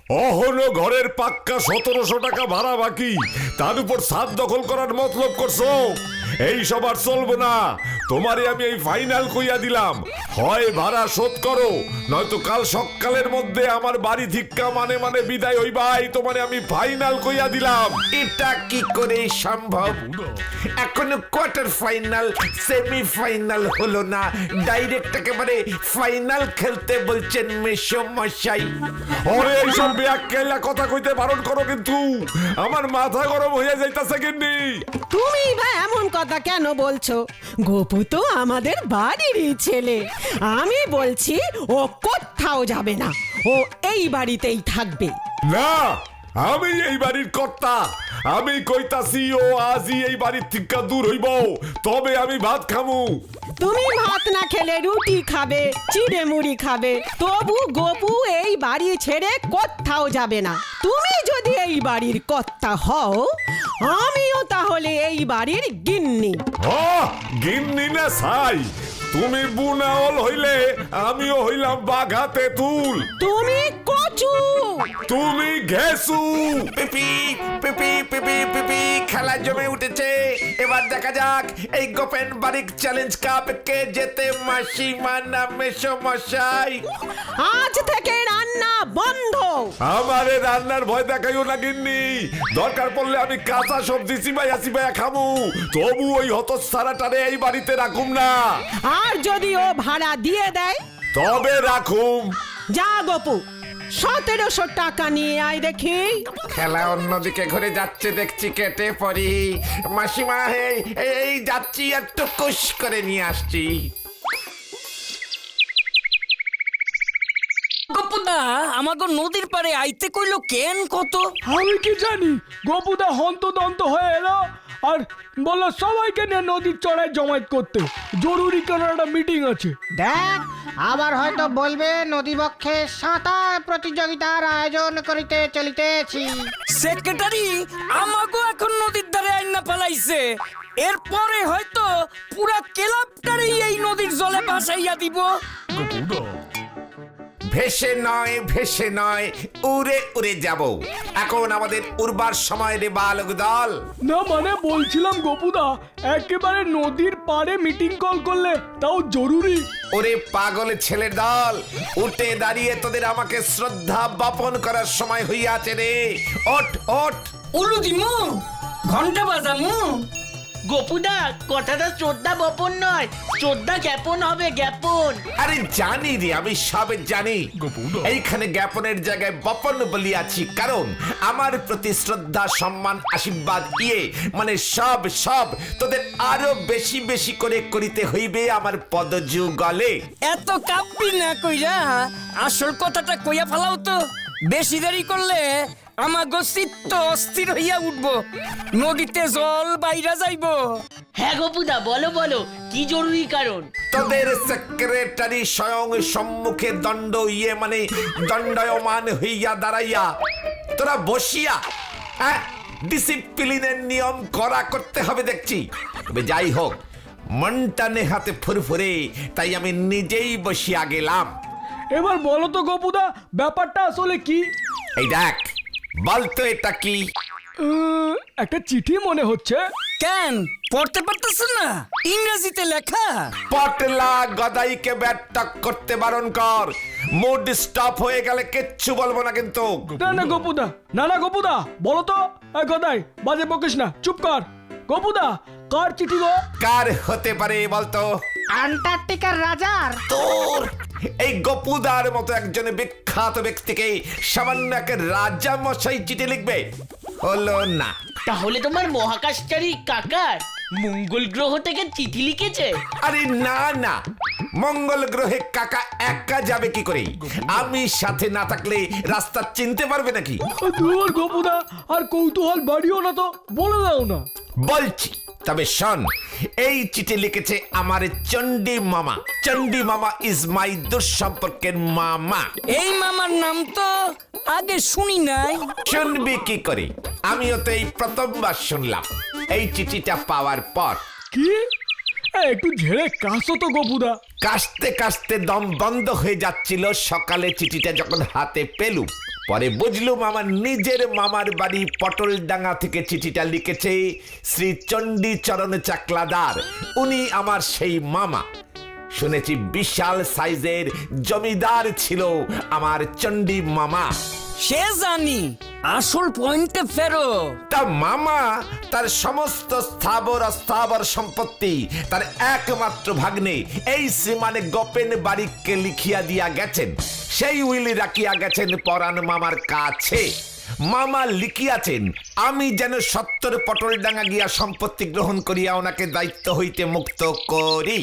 অহনো ঘরের পাক্কা 1700 টাকা ভাড়া বাকি, তার উপর ছাদ দখল করার মতলব করছো। এই সব আর চলবো না। তোমারে আমি এই ফাইনাল কইয়া দিলাম, হয় ভাড়া শোধ করো, নয়তো কাল সকালের মধ্যে আমার বাড়ি ধিক্কা মানে মানে বিদায় হইবাই। তোমারে আমি ফাইনাল কইয়া দিলাম। এটা কি করে সম্ভব? এখনো কোয়ার্টার ফাইনাল সেমি ফাইনাল হলো না, ডাইরেক্ট একেবারে ফাইনাল খেলতে বলছেন মেশো মশাই। ওরে এইসব বেয়াক্কেলা কথা কইতে বারণ করো, কিন্তু আমার মাথা গরম হইয়া যাইতাছে গিন্নি। তুমি বা এমন কথা কেন বলছো? গোপু তো আমাদের বাড়িরই ছেলে। আমি বলছি ও কোথাও যাবে না, ও এই বাড়িতেই থাকবে। না, আমি এই বাড়ির কর্তা। আমি কইতাছি ও আজই এই বাড়ির থেকে দূর হইব, তবে আমি ভাত খামু। তুমি ভাত না খেলে রুটি খাবে, চিড়ে মুড়ি খাবে, তবু গোপু এই বাড়ি ছেড়ে কোথাও যাবে না। তুমি যদি এই বাড়ির কর্তা হও, আমিও তাহলে এই বাড়ির গিন্নি। গিন্নি না ছাই, তুমি বুনাওল হইলে আমিও হইলাম বাঘা তেঁতুল। তুমি কচু। তুমি ঘেসু। পিপি পিপি পিপি পিপি, খেলা জমে উঠেছে। এবার দেখা যাক এই গোপেন বারিক চ্যালেঞ্জ কাপ কে জেতে, মাসিমা না মেশো মশাই? আজ থেকে রান্না বন্ধ। আমারে রান্নার ভয় দেখাইও না গিন্নি। দরকার পড়লে আমি কাঁচা সবজি চিবাইয়া চিবাইয়া খামু, তবু ওই হতচ্ছাড়াটারে এই বাড়িতে রাখুম না। আর যদি ও ভাড়া দিয়ে দেয় তবে রাখুম। যা গোপু, 1700 টাকা নিয়ে আয় দেখি। খেলা অন্যদিকে ঘুরে যাচ্ছে দেখছি, কেটে পড়ি। মাসিমা এই যাচ্ছি, একটু কুশ করে নিয়ে আসছি। গপুদা আমাকে নদীর পাড়ে আইতে কইলো কেন কত? আমি কি জানি, গোপুদা হন্তদন্ত হয়ে এলো আর বললো সবাইকে নিয়ে নদীর চড়ায় জমায়েত করতে, জরুরি কোনো একটা মিটিং আছে। দেখ, আবার হয়তো বলবে নদীবক্ষে সাঁতার প্রতিযোগিতার আয়োজন করিতে চলিতেছি। সেক্রেটারি আমাকে এখন নদীর ধারে আইনা ফেলাইছে, এরপরে হয়তো পুরা ক্লাবটারই এই নদীর জলে ভাসাইয়া দিব। ভেসে নয় উড়ে উড়ে যাব। এখন আমাদের উড়বার সময় রে বালক দল। না মানে বলছিলাম গোপুদা, একেবারে নদীর পাড়ে মিটিং কল করলে তাও জরুরি। ওরে পাগল ছেলের দল, উঠে দাঁড়িয়ে তোদের আমাকে শ্রদ্ধা জ্ঞাপন করার সময় হইয়াছে রে। ওঠ ওঠ। উলু দিমু, ঘন্টা বাজামু। গোপুদা, কথাটা শ্রদ্ধা বপন নয়, শ্রদ্ধা জ্ঞাপন হবে, জ্ঞাপন। আরে জানি রে, আমি সব জানি। এইখানে জ্ঞাপনের জায়গায় বপন বলিয়াছি, কারণ আমার প্রতি শ্রদ্ধা সম্মান আশীর্বাদ মানে সব তোদের আরো বেশি বেশি করে করিতে হইবে আমার পদযুগলে। এত কাঁপবি না কইরা আসল কথাটা কইয়া ফেলাও তো। বেশি দেরি করলে আমার চিত্ত অস্থির হইয়া উঠবো, নদীতে জল বাইরা যাইব। হ্যাঁ গোপুদা, বলো বলো, কি জরুরি কারণ? তোদের সেক্রেটারি স্বয়ং সম্মুখে দণ্ড মানে দণ্ডায়মান হইয়া দাঁড়াইয়া তোরা বসিয়া ডিসিপ্লিনের নিয়ম কড়া করতে হবে দেখছি। তবে যাই হোক, মনটা নেহাতে ফুরফুরে, তাই আমি নিজেই বসিয়া গেলাম। এবার বলো তো গোপুদা, ব্যাপারটা আসলে কি? এই দেখ, বলতো এটা কি? একটা চিঠি মনে হচ্ছে। কেন পড়তে পারতেছ না? ইংরেজিতে লেখা। পটলা গদাইকে ব্যাটটক করতে বারণ কর। মুড স্টপ হয়ে গেলে কিচ্ছু বলবো না কিন্তু। না গোপুদা, না গোপুদা, বলো তো। গদাই, বাজে বকিস না, চুপ কর। গোপুদা, কার চিঠি গো? কার হতে পারে বলতো? আন্টার্কটিকার রাজার। তোর এই গপুদার মতো একজন বিখ্যাত ব্যক্তিকে সামান্য এক রাজা মশাই চিঠি লিখবে? হলো না। তাহলে তোমার মহাকাশচারী কাকার মঙ্গল গ্রহ থেকে চিঠি লিখেছে? আরে না, মঙ্গল গ্রহে কাকা একা যাবে কি করে? আমি সাথে না থাকলে রাস্তা চিনতে পারবে নাকি? তোমার গোপুদা আর কৌতূহল বাড়িও না তো, বলে দাও না। বলছি, তবে শোন, এই চিঠি লিখেছে আমার চণ্ডী মামা। চণ্ডী মামা ইজ মাই দুঃসম্পর্কের মামা। এই মামার নাম তো আগে শুনি নাই। শুনবি কি করে? আমিও তো এই প্রথমবার শুনলাম এই চিঠিটা পাওয়ার পর। কি? একটু ঝেড়ে কাশো তো গোপুদা। কাশতে কাশতে দম বন্ধ হয়ে যাচ্ছিল সকালে চিঠিটা যখন হাতে পেলুম। পরে বুঝলুম আমার নিজের মামার বাড়ি পটলডাঙ্গা থেকে চিঠিটা লিখেছে শ্রী চণ্ডীচরণ চাকলাদার। উনি আমার সেই মামা। শুনেছি বিশাল সাইজের জমিদার ছিল আমার চণ্ডী মামা। সে জানি, আসল পয়েন্টে ফেরো। তা মামা তার সমস্ত স্থাবর অস্থাবর সম্পত্তি তার একমাত্র ভাগ্নে এই শ্রীমানে গোপেন বাড়িকে লিখিয়া দিয়া গেছেন। সেই উইলি রাখিয়া গেছেন পরাণ মামার কাছে। মামা লিখিয়াছেন আমি যেন 70 পটলডাঙ্গা গিয়া সম্পত্তি গ্রহণ করিয়া ওনাকে দায়িত্ব হইতে মুক্ত করি।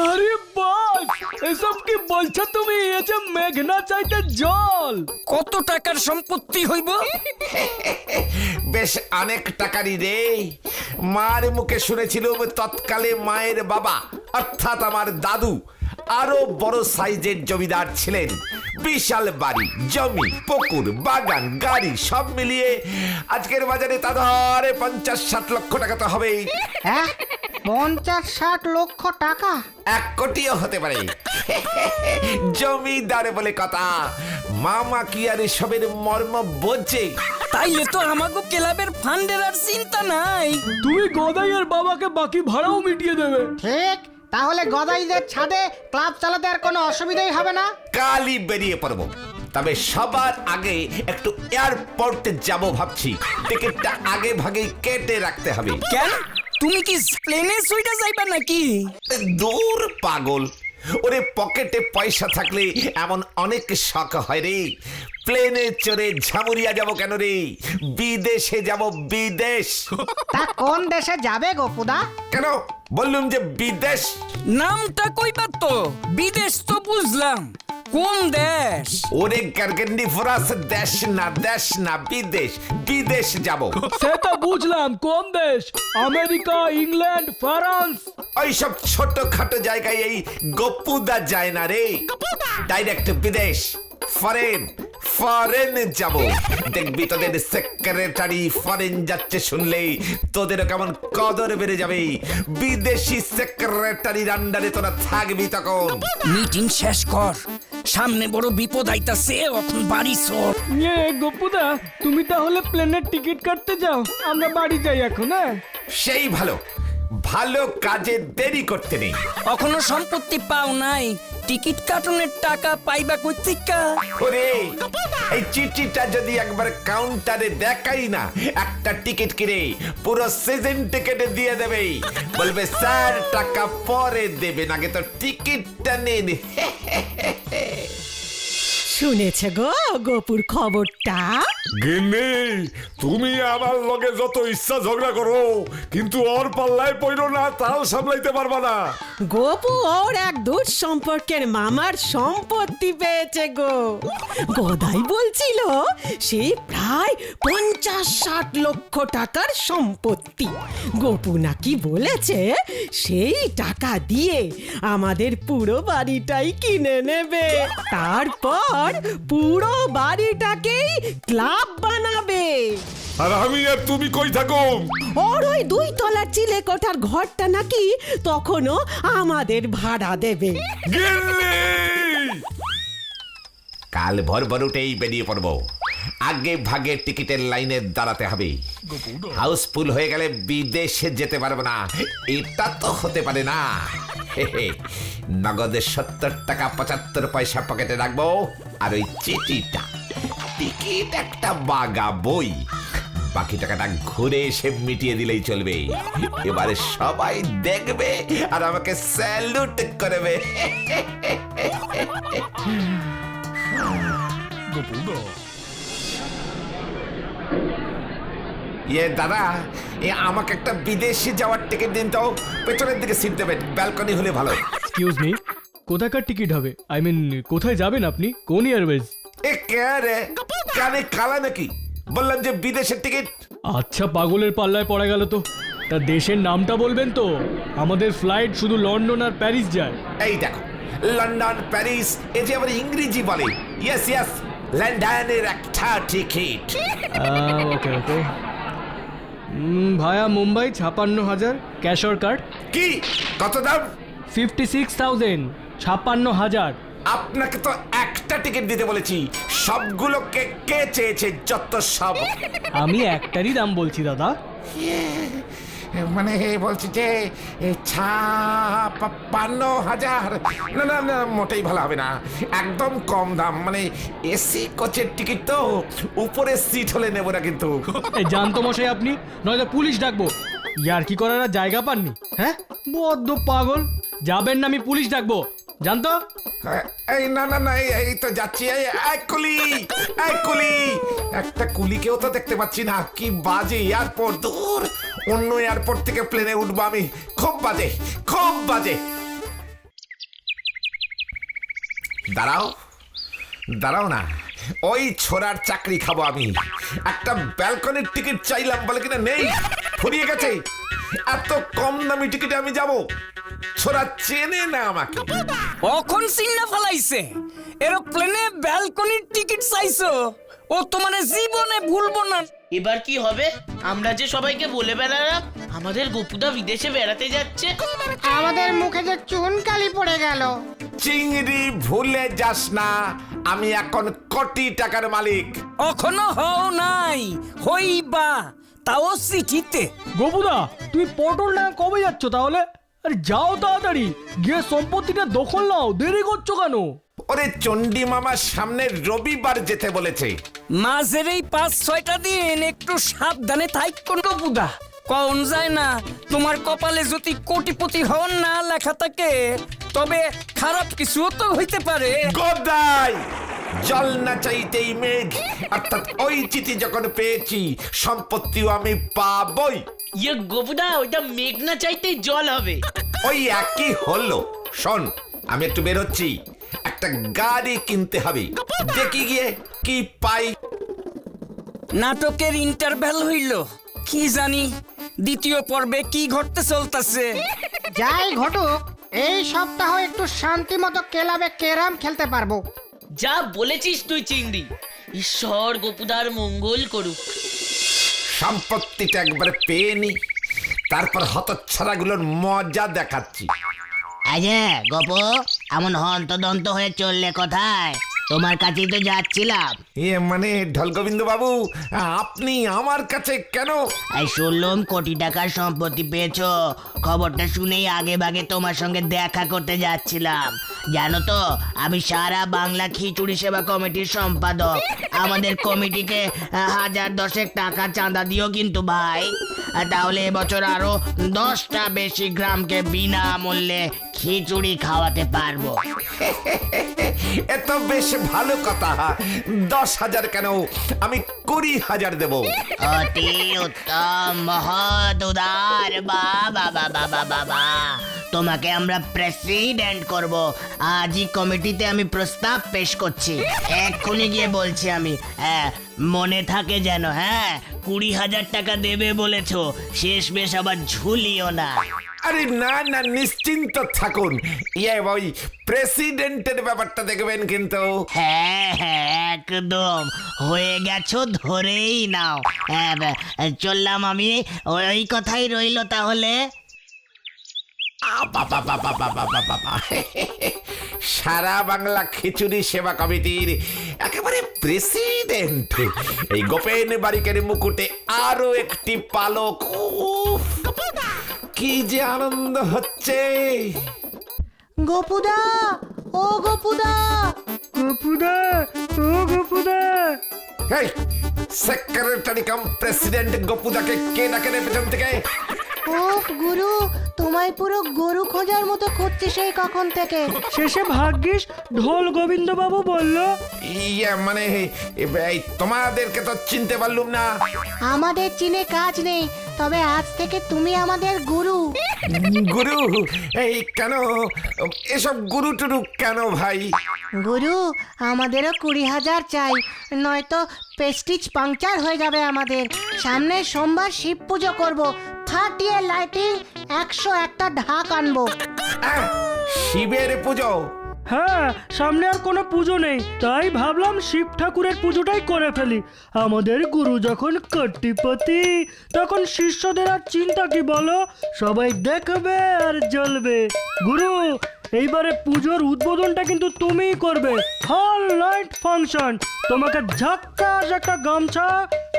আরে বাস, এসব কি বলছো তুমি? এ যে মেঘনা চাইতে জল। কত টাকার সম্পত্তি হইব? বেশ অনেক টাকারই রে। মার মুখে শুনেছিলাম তৎকালে মায়ের বাবা অর্থাৎ আমার দাদু আরো বড় সাইজের জমিদার ছিলেন। বিশাল বাড়ি, জমি, পুকুর, বাগান, গাড়ি সব মিলিয়ে আজকের বাজারে তা ধরে 50-60 লক্ষ টাকা তো হবেই। হ্যাঁ, 50-60 লক্ষ টাকা? 1 কোটিও হতে পারে। জমিদার বলে কথা। মামা কি আর এসবের মর্ম বোঝে? তাইলে তো আমাগো ক্লাবের ফান্ডের আর চিন্তা নাই। তুমি গদাইয়ের বাবাকে বাকি ভাড়াও মিটিয়ে দেবে। ঠিক, তাহলে গদাইদের ছাদে ক্লাব চালাতে আর কোনো অসুবিধাই হবে না। কালই বেরিয়ে পড়বো। তবে সবার আগে একটু এয়ারপোর্টে যাব ভাবছি। টিকিটটা আগে ভাগে কেটে রাখতে হবে। কেন, তুমি কি প্লেনে সুইটা যাইবা নাকি? দূর পাগল, ওরে পকেটে পয়সা থাকলে এমন অনেক শখ হয় রে। প্লেনে চড়ে ঝামুরিয়া যাব কেন রে? বিদেশে যাব, বিদেশ। তা কোন দেশে যাবে গোপুদা? কেন বললুম যে বিদেশ? নামটা কইবা তো। বিদেশ তো বুঝলাম, কোন দেশ? ওরে গার্গেন্ডি ফরাস, দেশ না, দেশ না, বিদেশ। বিদেশ যাব। সেটা বুঝলাম, কোন দেশ? America, England, France? ওইসব ছোটখাটো জায়গায় এই গপুদা যায় না রে। ডাইরেক্ট বিদেশ, ফরেন। ফরেন যাব। দেখবি তোদের সেক্রেটারি ফরেন যাচ্ছে শুনলেই তোদেরও কেমন কদর বেড়ে যাবে। বিদেশি সেক্রেটারির আন্ডারে তোরা থাকবি তখন। মিটিং শেষ কর, সামনে বড় বিপদ আইতাছে। এখন বাড়ি চল। গোপুদা, তুমি তাহলে প্লেনের টিকিট কাটতে যাও, আমরা বাড়ি যাই এখন। হ্যাঁ, সেই ভালো। ভালো কাজে দেরি করতে নেই। এখনো সম্পত্তি পাও নাই, টিকিট কাটনের টাকা পাইবা কই থেকে? ওরে, এই চিঠিটা যদি একবার কাউন্টারে দেখাই না, একটা টিকিট কিনে পুরো সিজন টিকিট দিয়ে দেবে। বলবে স্যার টাকা পরে দেবেন, আগে তো টিকিটটা নিন। শুনেছে গো গোপুর খবরটা? গিন্নি, তুমি আমার লগে যত ইচ্ছা ঝগড়া করো, কিন্তু ওর পাল্লায় পড়ো না, তাল সামলাইতে পারবা না। গোপু ওর এক দূর সম্পর্কের মামার সম্পত্তি পেয়েছে গো। গদাই বলছিল সে প্রায় 50-60 লক্ষ টাকার সম্পত্তি। গোপু নাকি বলেছে সেই টাকা দিয়ে আমাদের পুরো বাড়িটাই কিনে নেবে, তারপর পুরো বাড়িটাকেই ক্লাব বানাবে। আর আমি আর তুমি কই থাকো? ওর ওই 2 তলার চিলে কোঠার ঘরটা নাকি তখনও আমাদের ভাড়া দেবে। গিন্নি, কাল ভোর ভোর উঠেই বেরিয়ে পড়বো। আগে ভাগে টিকিটের লাইনে দাঁড়াতে হবে। হাউসফুল হয়ে গেলে বিদেশে যেতে পারবো না, এটা তো হতে পারে না। নগদে 70 টাকা 75 পয়সা পকেটে রাখবো, আর ওই চিঠিটা, টিকিট একটা বাগা বই। বাকি টাকাটা ঘুরে এসে মিটিয়ে দিলেই চলবে। এবারে সবাই দেখবে আর আমাকে স্যালুট করবে। দাদা, আমাকে একটা বিদেশে যাওয়ার টিকিট দিন তো। পেছনের দিকে সিট দেবেন, ব্যালকনি হলে ভালো। এক্সকিউজ মি, কোথাকার টিকিট হবে? আই মিন, কোথায় যাবেন আপনি? কোন এয়ারওয়েজ? এ কে রে, কানে কালা নাকি? বললাম যে বিদেশের টিকিট। আচ্ছা, পাগলের পাল্লায় পড়া গেল তো। তা দেশের নামটা বলবেন তো? আমাদের ফ্লাইট শুধু লন্ডন আর প্যারিস যায়। এই দেখো, লন্ডন, প্যারিস, এ যে আবার ইংরেজি বলে। ইয়েস ইয়েস, লন্ডনের একটা ticket. Okay okay. Via Mumbai 56,000, cash or card? কি কত দাম? 56,000, 56,000। আপনাকে তো একটা টিকিট দিতে বলেছি, সবগুলো কে কে চেয়েছে যত সব। আমি একটারই দাম বলছি দাদা। মানে বলছি যে 56,000। না না না, মোটেই ভালো হবে না, একদম কম দাম। মানে এসি কোচের টিকিট তো, উপরে সিট হলে নেব না কিন্তু। এই জানতো মশাই আপনি, নয়তো পুলিশ ডাকবো। ইয়ার কি করার আর জায়গা পাননি? হ্যাঁ, বড্ড পাগল। যাবেন না, আমি পুলিশ ডাকবো, জানতো। এই না না না, এই তো যাচ্ছি। এই কুলি, এই কুলি, একটা কুলিকেও তো দেখতে পাচ্ছি না। কি বাজে এয়ারপোর্ট, দূর অন্য এয়ারপোর্ট থেকে প্লেনে উঠবো আমি। খুব বাজে, খুব বাজে। দাঁড়াও দাঁড়াও না, ওই ছোড়ার চাকরি খাবো আমি। একটা ব্যালকনির টিকিট চাইলাম, বলে কিনা নেই, ফুরিয়ে গেছে। এত কম দামি টিকিটে আমি যাব? ছোড়া চেনে না আমাকে। অখন সিন্না ফেলাইছে, এরোপ্লেনে ব্যালকনির টিকিট চাইছো? ও তোমার জীবনে ভুলবো না। এবার কি হবে? আমরা যে সবাইকে বলে বেড়ালাম আমাদের গোপুদা বিদেশে বেড়াতে যাচ্ছে। আমাদের মুখে যে চুন কালি পড়ে গেল। চিংড়ি, ভুলে যাস না, আমি এখন কোটি টাকার মালিক। এখনো হও নাই, হইবা, তাও চিঠিতে। গোপুদা, তুমি পটল না কবে যাচ্ছ তাহলে? আরে যাও তাড়াতাড়ি, গিয়ে সম্পত্তিটা দখল নাও, দেরি করছো কেন? ওরে চণ্ডী মামা সামনে রবিবার যেতে বলেছে। মাঝের এই 5-6টা দিন একটু সাবধানে থাক কোন বুদা। কোন যায় না, তোমার কপালে যদি কোটিপতি হন না লেখা থাকে, তবে খারাপ কিছুও তো হইতে পারে। গদাই, জল না চাইতেই মেঘ, অর্থাৎ ওই চিঠি যখন পেয়েছি সম্পত্তিও আমি পাবই। ইয়ে গোপুদা, ওইটা মেঘ না চাইতেই জল হবে। ওই একই হলো। শোন, আমি একটু বেরোচ্ছি, একটা গাড়ি কিনতে হবে, দেখি গিয়ে কি পাই। নাটকের ইন্টারভ্যাল হইল, কি জানি দ্বিতীয় পর্বে কি ঘটতে চলতেছে। যাই ঘটুক, এই সপ্তাহ একটু শান্তি মতো ক্লাবে ক্যারাম খেলতে পারবো। যা বলেছিস তুই চিংড়ি, ঈশ্বর গোপুদার মঙ্গল করুক। সম্পত্তিটা একবার পেয়ে নি, তারপর হতচ্ছাড়াগুলোর মজা দেখাচ্ছি। আরে গপু, এমন হন্তদন্ত হয়ে চললে কোথায়? তোমার কাছেই তো যাচ্ছিলাম। মানে ঢলগোবিন্দ বাবু, আপনি আমার কাছে কেন? এই শুনলাম কোটি টাকার সম্পত্তি পেয়েছো, খবরটা শুনেই আগে ভাগে তোমার সঙ্গে দেখা করতে যাচ্ছিলাম। জানো তো, আমি সারা বাংলা খিচুড়ি সেবা কমিটির সম্পাদক। আমাদের কমিটিকে 1010 টাকা চাঁদা দিও কিন্তু ভাই, তাহলে এবছর আরো 10টা বেশি গ্রামকে বিনামূল্যে খিচুড়ি খাওয়াতে পারবো। এ তো বেশ ভালো কথা। 10,000 কেন, আমি 20,000 দেব। অতি উত্তম, মহৎ উদার, বাবা বাবা বাবা, তোমাকে আমরা প্রেসিডেন্ট করব। আজই কমিটিতে আমি প্রস্তাব পেশ করছি, এক্ষুনি গিয়ে বলছি আমি। হ্যাঁ, মনে থাকে যেন। হ্যাঁ, 20,000 টাকা দেবে বলেছো, শেষ বেশ আবার ঝুলিও না। আরে না না, নিশ্চিন্ত থাকুন। ওই প্রেসিডেন্টের ব্যাপারটা দেখবেন কিন্তু। হ্যাঁ হ্যাঁ, একদম হয়ে গেছো, ধরেই নাও। হ্যাঁ, চললাম আমি, ওই কথাই রইলো তাহলে। সারা বাংলা খিচুড়ি সেবা কমিটির একেবারে প্রেসিডেন্ট, এই গোপেন বারিকের মুকুটে আরো একটি পালক। উফ, কি যে আনন্দ হচ্ছে। গোপুদা, ও গোপুদা, গোপুদা, ও গোপুদা। এই সেক্রেটারি কাম প্রেসিডেন্ট গোপুদাকে কে ডাকে রে পেছন থেকে? ও গুরু, তোমায় পুরো গরু খোঁজার মতো খুঁজছি সেই কখন থেকে। শেষে ভাগ্যিস ঢোল গোবিন্দ বাবু বলল। মানে এই তোমাদেরকে তো চিনতে পারলুম না। আমাদের চিনে কাজ নেই, তবে আজ থেকে তুমি আমাদের গুরু। গুরু? এই কেন এসব গুরু টুরু কেন ভাই? গুরু, আমাদেরও 20,000 চাই, নয়তো প্রেস্টিজ পাংচার হয়ে যাবে আমাদের। সামনে সোমবার শিব পুজো করব, ফাটিয়ে লাইটিং 101টা ঢাক আনবো। শিবের পুজো? হ্যাঁ, সামনে আর কোনো পুজো নেই, তাই ভাবলাম শিব ঠাকুরের পুজোটাই করে ফেলি। আমাদের গুরু যখন কোটিপতি, তখন শিষ্যদের আর চিন্তা কি বলো? সবাই দেখবে আর জ্বলবে। গুরু, এইবারে পুজোর উদ্বোধনটা কিন্তু তুমিই করবে। হল নাইট ফাংশন। তোমাকে ঝাক্কাস একটা গামছা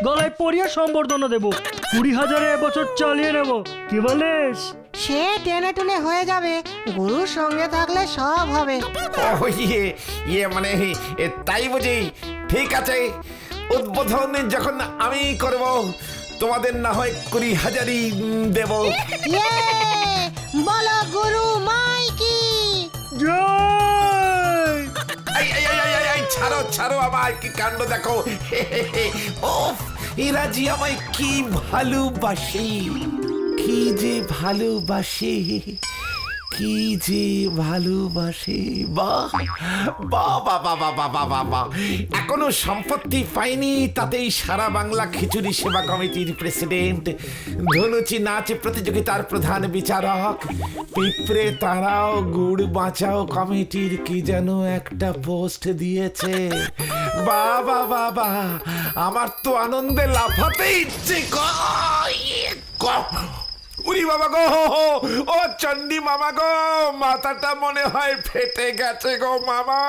গলায় পরিয়ে সম্বর্ধনা দেবো। 20,000 এবছর চালিয়ে নেব, কি বলিস? সে টেনে টুনে হয়ে যাবে, গুরুর সঙ্গে থাকলে সব হবে। ও ইয়ে মানে তাই বুঝি? ঠিক আছে, উদ্বোধন যখন আমি করব, তোমাদের না হয় 20,000ই দেব। ইয়ে, বলো গুরু মাই কি। জয়! এই, ছাড়ো ছাড়ো, আমার কি কাণ্ড দেখো। ওফ, এরা যে আমায় কি ভালোবাসে, কি যে ভালোবাসে, কি যে ভালোবাসে। বাহ বাহ বাহ বাহ বাহ বাহ বাহ বাহ। এখনো সম্পত্তি পাইনি, তাতেই সারা বাংলা খিচুড়ি সেবা কমিটির প্রেসিডেন্ট, ধনুচি নাচ প্রতিযোগিতার প্রধান বিচারক, পিঁপড়ে তারাও গুড় বাঁচাও কমিটির কি যেন একটা পোস্ট দিয়েছে। বাহ বাহ বাহ বাহ, আমার তো আনন্দে লাফাতে ইচ্ছে উরি বাবা গো, ও চন্ডী মামা গো, মাথাটা মনে হয় ফেটে গেছে গো মামা।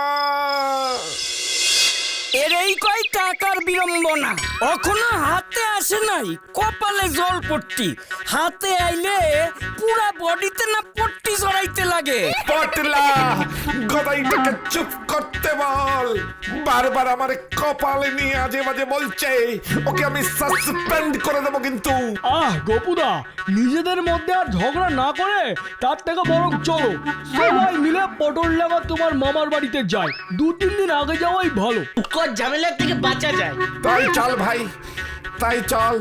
এর এই কয় টাকার বিড়ম্বনা এখনো হাতে আসে নাই, কপালে জল পট্টি, হাতে আইলে পুরা বডিতে না পট্টি জড়াইতে লাগে। পটলা, গদাইটাকে চুপ করতে বল। বারবার আমার কপালে নিয়ে আজে বাজে বলছে, ওকে আমি সাসপেন্ড করে দেবো কিন্তু। গোপুদা, নিজেদের মধ্যে আর ঝগড়া না করে তার থেকে বরং চলো সবাই মিলে পটল লাগা তোমার মামার বাড়িতে যাই। 2-3 দিন আগে যাওয়াই ভালো। কত ঝামেলার থেকে বাঁচা যায়। তাই চল ভাই, তাই চল,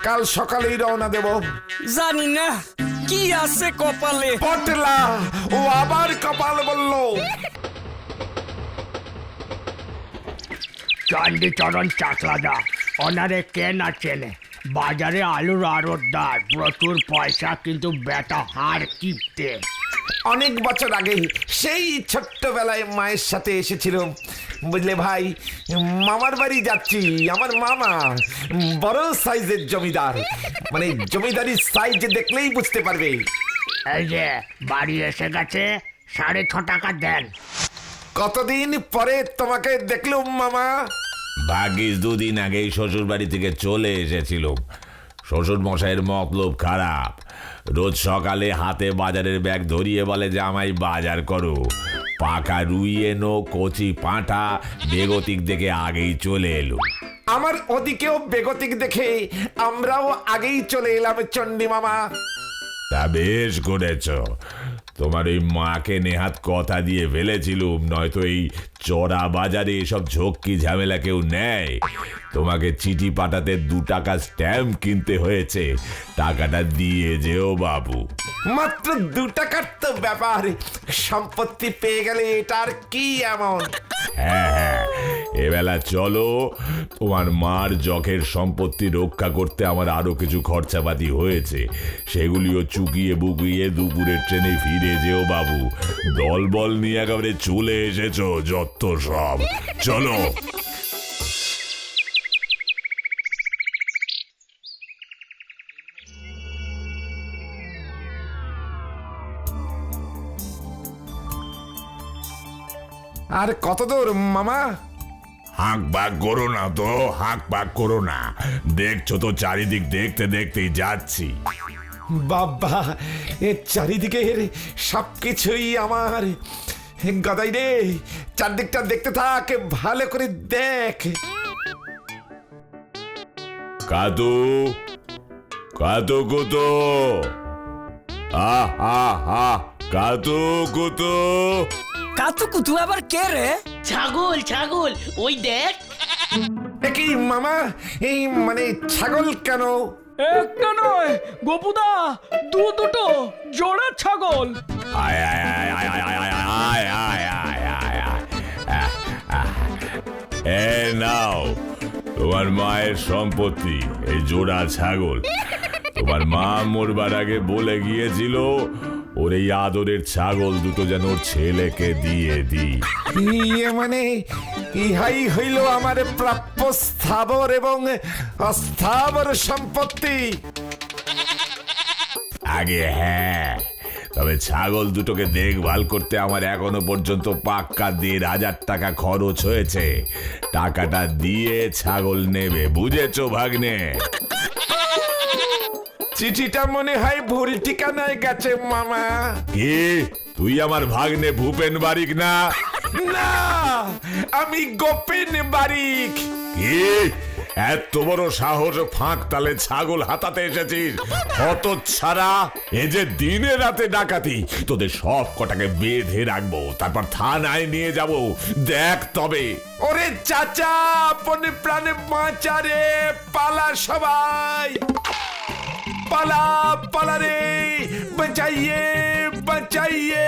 কাল সকালেই রওনা দেব। জানি না কি আছে কপালে। পটলা, ও আবার কপাল বলল। চণ্ডীচরণ চাকলাদা, ওনারে কে না চেনে? বাজারে আলুর আড়তদার, প্রচুর পয়সা, কিন্তু বেটা হাড় কিপটে। অনেক বছর আগে সেই ছোট্টবেলায় মায়ের সাথে এসেছিল, বুঝলে ভাই। মামার বাড়ি যাচ্ছি, আমার মামা বড় সাইজের জমিদার, মানে জমিদারির সাইজ দেখলেই বুঝতে পারবে। এই যে বাড়ি এসে গেছে, 6.5 টাকা দেন। কতদিন পরে তোমাকে দেখলুম মামা। ভাগ্যিস 2 দিন আগেই শ্বশুর বাড়ি থেকে চলে এসেছিল। শ্বশুর মশাইয়ের মতলব খারাপ, রোজ সকালে হাতে বাজারের ব্যাগ ধরিয়ে বলে যে আমায় বাজার করো। পাকা রুই এনো, কচি পাঁঠা, বেগতিক দেখে আগেই চলে এলো। আমার ওদিকেও বেগতিক দেখে আমরাও আগেই চলে এলাম চণ্ডী মামা। তা বেশ করেছ, তোমার ওই মাকে নেহাত কথা দিয়ে ফেলেছিলুম, নয়তো এই চড়া বাজারে এসব ঝক্কি ঝামেলা কেউ নেয়। তোমাকে চিঠি পাঠাতে 2 টাকা স্ট্যাম্প কিনতে হয়েছে, টাকাটা দিয়ে যেও বাবু। মাত্র 2 টাকার তো ব্যাপার, সম্পত্তি পেয়ে গেলে এটার কি এমন। হ্যাঁ হ্যাঁ, এবেলা চলো, তোমার মার যখের সম্পত্তি রক্ষা করতে আমার আরো কিছু খরচাপাতি হয়েছে, সেগুলিও চুকিয়ে বুকিয়ে দুপুরের ট্রেনে ফিরে যেও বাবু। দলবল নিয়ে একেবারে চলে এসেছো যত সব। চলো। আর কত দূর মামা? হাঁক বাক করো না তো, হাঁক বাক করো না, দেখছো তো চারিদিক দেখতে দেখতেই যাচ্ছি। বাবা, এ চারিদিকের সবকিছুই আমার। গদাই রে, চারদিকটা দেখতে থাক, ভালো করে দেখ। কাতু, কাতু কুতো, আহ আহ আহ, কাতু কুতো। কাতু কুতু আবার কে রে? ছাগল ছাগল, ওই দেখ। কি মামা, এই মানে ছাগল কেন? একটা নয় গোপুদা, দুটো জোড়া ছাগল। আয় আয় আয় আয় আয় আয় আয় আয় আয় আয় আয়। এই নাও তোমার মায়ের সম্পত্তি, এই জোড়া ছাগল। তোমার মা মরবার আগে বলে গিয়েছিল ওর এই আদরের ছাগল দুটো যেন ওর ছেলেকে দিয়ে দিই। ইয়ে মানে ইহাই হইল আমার প্রাপ্য স্থাবর এবং অস্থাবর সম্পত্তি। আগে হ্যাঁ, তবে ছাগল দুটোকে দেখভাল করতে আমার এখনো পর্যন্ত পাক্কা 1,500 টাকা খরচ হয়েছে। টাকাটা দিয়ে ছাগল নেবে, বুঝেছো ভাগ্নে? চিঠিটা মনে হয় ভুল ঠিকানায় গেছে মামা। কি তুই আমার ভাগ্নে ভূপেন বারিক না? না, আমি গোপেন বারিক। কি এত বড় সাহস, ফাঁক তালে ছাগল হাতাতে এসেছিস? হতচ্ছাড়া, এ যে দিনে রাতে ডাকাতি। তোদের সব কটাকে বেঁধে রাখবো, তারপর থানায় নিয়ে যাব। দেখ তবে। ওরে চাচা, আপনে প্রাণে বাঁচা রে, পালা সবাই, পালা পালা রে, বাঁচাইয়ে বাঁচাইয়ে।